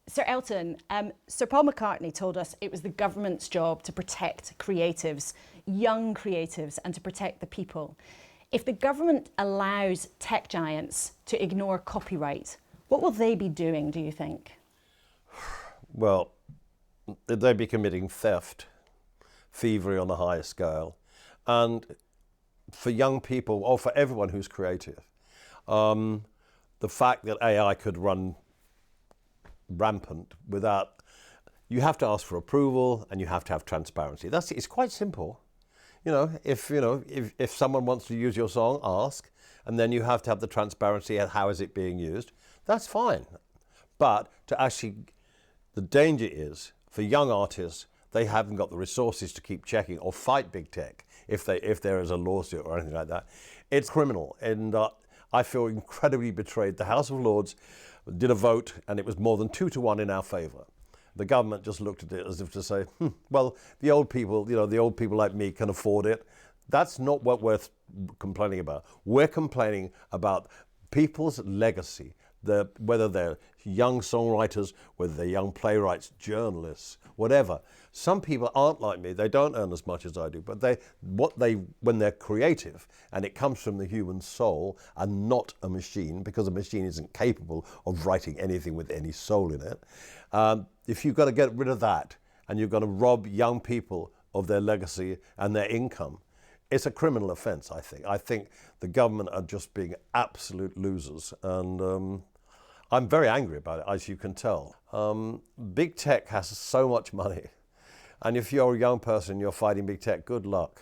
Sir Elton, Sir Paul McCartney told us it was the government's job to protect creatives, young creatives, and to protect the people. If the government allows tech giants to ignore copyright, what will they be doing, do you think? Well, they'd be committing theft, thievery on the highest scale. And for young people, or for everyone who's creative, the fact that AI could run rampant without, you have to ask for approval and you have to have transparency. It's quite simple. If someone wants to use your song, ask, and then you have to have the transparency and how is it being used. That's fine. But the danger is for young artists, they haven't got the resources to keep checking or fight big tech if there is a lawsuit or anything like that. It's criminal, and I feel incredibly betrayed. The House of Lords did a vote, and it was more than 2-1 in our favour. The government just looked at it as if to say, well, the old people like me can afford it. That's not what we're complaining about. We're complaining about people's legacy, whether they're young songwriters, whether they're young playwrights, journalists, whatever. Some people aren't like me. They don't earn as much as I do, but when they're creative and it comes from the human soul and not a machine, because a machine isn't capable of writing anything with any soul in it. If you've got to get rid of that and you're going to rob young people of their legacy and their income, it's a criminal offence, I think. I think the government are just being absolute losers, and I'm very angry about it, as you can tell. Big tech has so much money, and if you're a young person, you're fighting big tech, good luck.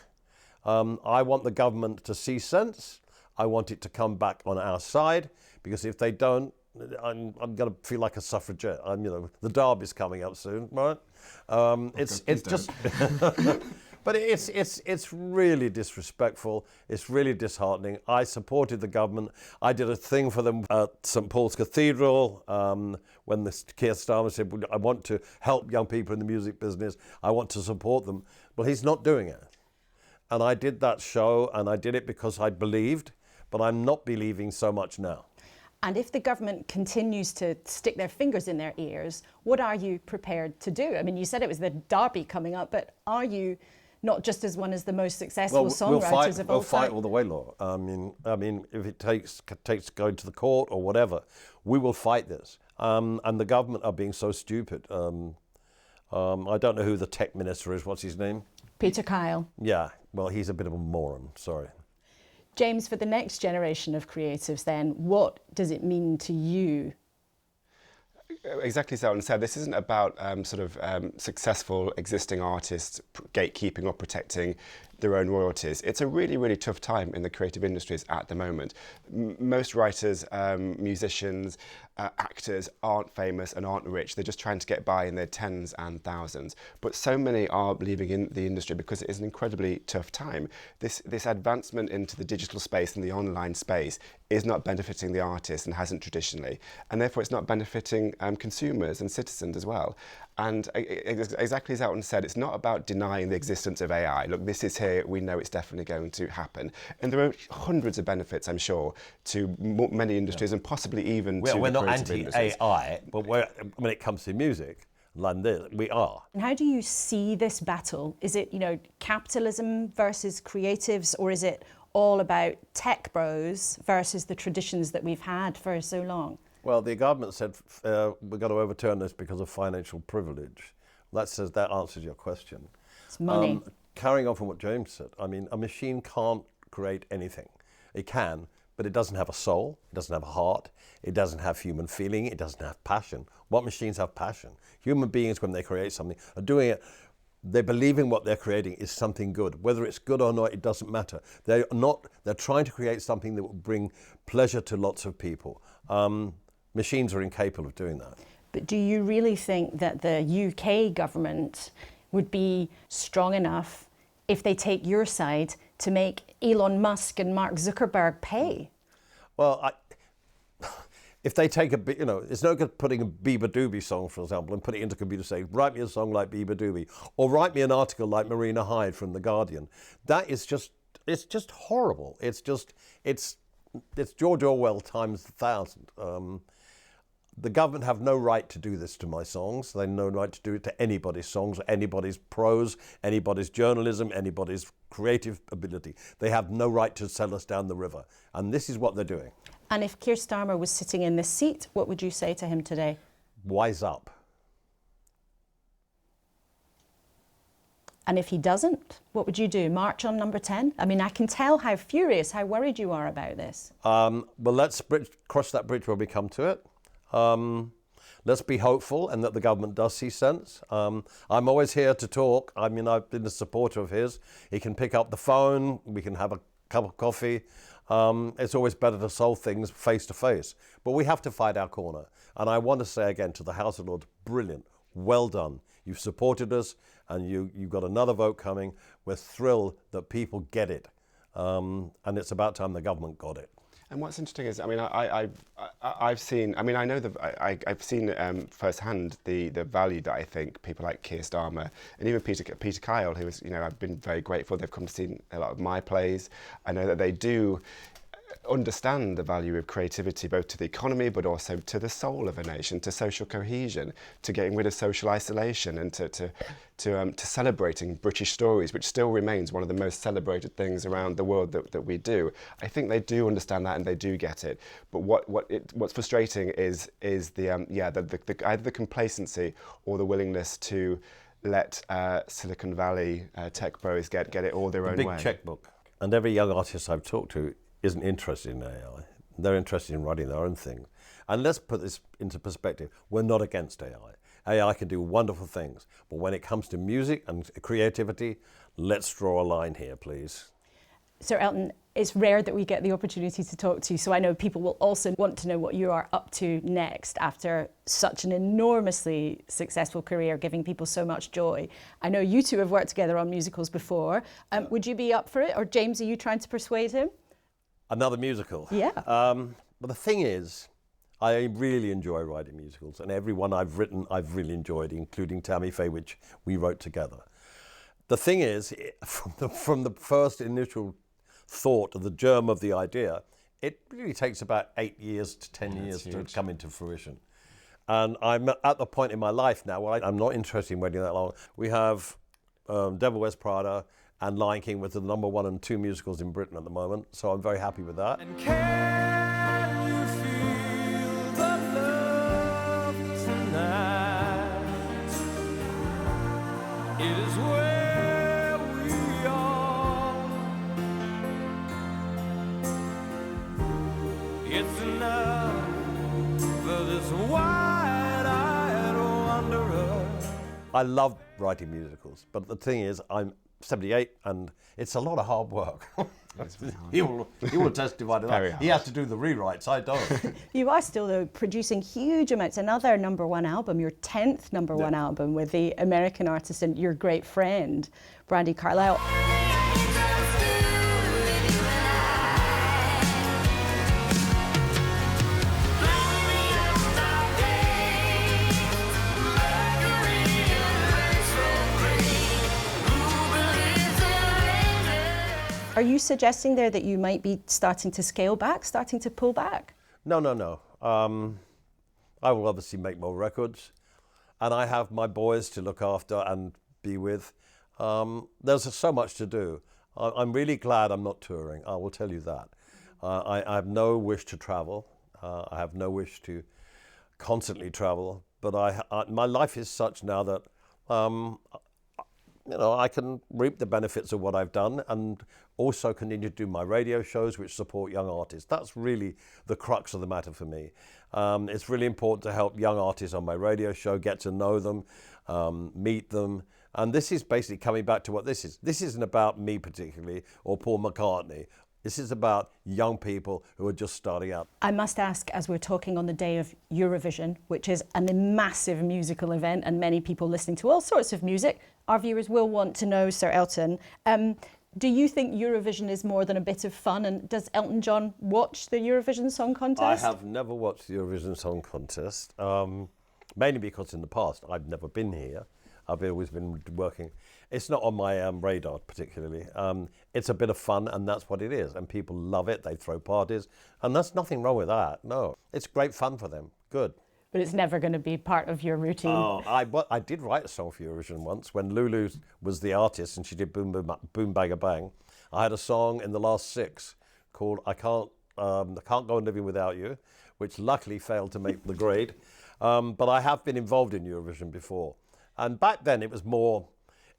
I want the government to see sense. I want it to come back on our side, because if they don't, I'm going to feel like a suffragette. The Derby's coming up soon, right? It's just, but it's really disrespectful. It's really disheartening. I supported the government. I did a thing for them at St Paul's Cathedral when the Keir Starmer said, "I want to help young people in the music business. I want to support them." Well, he's not doing it. And I did that show, and I did it because I believed, but I'm not believing so much now. And if the government continues to stick their fingers in their ears, what are you prepared to do? I mean, you said it was the Derby coming up, but are you not just as one of the most successful songwriters of all time? We'll fight all the way, Laura. I mean, if it takes going to the court or whatever, we will fight this. And the government are being so stupid. I don't know who the tech minister is. What's his name? Peter Kyle. Yeah. Well, he's a bit of a moron. Sorry. James, for the next generation of creatives then, what does it mean to you? Exactly as Elton said, this isn't about successful existing artists gatekeeping or protecting their own royalties. It's a really, really tough time in the creative industries at the moment. Most writers, musicians, actors aren't famous and aren't rich. They're just trying to get by in their tens and thousands. But so many are leaving in the industry because it is an incredibly tough time. This advancement into the digital space and the online space is not benefiting the artists and hasn't traditionally. And therefore it's not benefiting consumers and citizens as well. And exactly as Elton said, it's not about denying the existence of AI. Look, this is here, we know it's definitely going to happen. And there are hundreds of benefits, I'm sure, to many industries and possibly even to the creative industries. We're not anti-AI, but when it comes to music, like this, we are. And how do you see this battle? Is it, capitalism versus creatives, or is it all about tech bros versus the traditions that we've had for so long? Well, the government said we're going to overturn this because of financial privilege. That answers your question. It's money. Carrying on from what James said, I mean, a machine can't create anything. It can, but it doesn't have a soul, it doesn't have a heart, it doesn't have human feeling, it doesn't have passion. What machines have passion? Human beings, when they create something, are doing it, they're believing what they're creating is something good. Whether it's good or not, it doesn't matter. They're trying to create something that will bring pleasure to lots of people. Machines are incapable of doing that. But do you really think that the UK government would be strong enough, if they take your side, to make Elon Musk and Mark Zuckerberg pay? Well, if they take it's no good putting a Biba Doobie song, for example, and put it into a computer, say, write me a song like Biba Doobie, or write me an article like Marina Hyde from The Guardian. It's just horrible. It's George Orwell times 1,000. The government have no right to do this to my songs. They have no right to do it to anybody's songs, anybody's prose, anybody's journalism, anybody's creative ability. They have no right to sell us down the river. And this is what they're doing. And if Keir Starmer was sitting in this seat, what would you say to him today? Wise up. And if he doesn't, what would you do? March on number 10? I mean, I can tell how furious, how worried you are about this. Well, let's cross that bridge when we come to it. Let's be hopeful and that the government does see sense. I'm always here to talk. I mean, I've been a supporter of his. He can pick up the phone. We can have a cup of coffee. It's always better to solve things face to face. But we have to fight our corner. And I want to say again to the House of Lords, brilliant. Well done. You've supported us and you've got another vote coming. We're thrilled that people get it. And it's about time the government got it. And what's interesting is, I mean, I've seen, I mean, I know I've seen firsthand the value that I think people like Keir Starmer and even Peter Kyle, who is, you know, I've been very grateful. They've come to see a lot of my plays. I know that they do understand the value of creativity, both to the economy, but also to the soul of a nation, to social cohesion, to getting rid of social isolation, and to celebrating British stories, which still remains one of the most celebrated things around the world that we do. I think they do understand that and they do get it. But what's frustrating is the either the complacency or the willingness to let Silicon Valley tech bros get it all their own way. Big checkbook. And every young artist I've talked to isn't interested in AI. They're interested in writing their own things. And let's put this into perspective. We're not against AI. AI can do wonderful things. But when it comes to music and creativity, let's draw a line here, please. Sir Elton, it's rare that we get the opportunity to talk to you, so I know people will also want to know what you are up to next after such an enormously successful career, giving people so much joy. I know you two have worked together on musicals before. Would you be up for it? Or James, are you trying to persuade him? Another musical. Yeah. But the thing is, I really enjoy writing musicals, and every one I've written, I've really enjoyed, including Tammy Faye, which we wrote together. The thing is, from the first initial thought of the germ of the idea, it really takes about 8 years to 10 years to come into fruition. And I'm at the point in my life now where I'm not interested in waiting that long. We have Devil Wears Prada and Lion King with the #1 and 2 musicals in Britain at the moment, so I'm very happy with that. And can you feel the love tonight? It is where we are. It's enough for this wide-eyed wanderer. I love writing musicals, but the thing is, I'm 78 and it's a lot of hard work. He will testify to that. He has to do the rewrites, I don't. You are still, though, producing huge amounts. Another #1 album, your 10th #1 album with the American artist and your great friend, Brandi Carlile. Are you suggesting there that you might be starting to scale back, starting to pull back? No. I will obviously make more records, and I have my boys to look after and be with. There's so much to do. I'm really glad I'm not touring, I will tell you that. I have no wish to travel. I have no wish to constantly travel, but my life is such now that I can reap the benefits of what I've done and also continue to do my radio shows which support young artists. That's really the crux of the matter for me. It's really important to help young artists on my radio show, get to know them, meet them. And this is basically coming back to what this is. This isn't about me particularly or Paul McCartney. This is about young people who are just starting out. I must ask, as we're talking on the day of Eurovision, which is a massive musical event and many people listening to all sorts of music, our viewers will want to know, Sir Elton, do you think Eurovision is more than a bit of fun? And does Elton John watch the Eurovision Song Contest? I have never watched the Eurovision Song Contest, mainly because in the past I've never been here. I've always been working. It's not on my radar particularly. It's a bit of fun and that's what it is. And people love it, they throw parties. And there's nothing wrong with that, no. It's great fun for them, good. but it's never going to be part of your routine. Oh, I did write a song for Eurovision once when Lulu was the artist and she did Boom Boom Boom Bang a Bang. I had a song in the last 6 called I Can't Go On Living Without You, which luckily failed to make the grade. But I have been involved in Eurovision before. And back then it was more,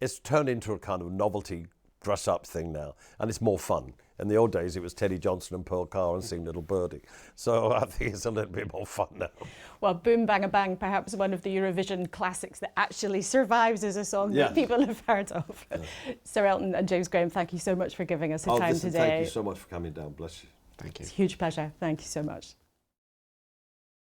it's turned into a kind of novelty dress-up thing now, and it's more fun. In the old days, it was Teddy Johnson and Pearl Carr and Sing Little Birdie. So I think it's a little bit more fun now. Well, Boom Bang a Bang, perhaps one of the Eurovision classics that actually survives as a song that people have heard of. Yeah. Sir Elton and James Graham, thank you so much for giving us the time today. Thank you so much for coming down. Bless you. Thank you. It's a huge pleasure. Thank you so much.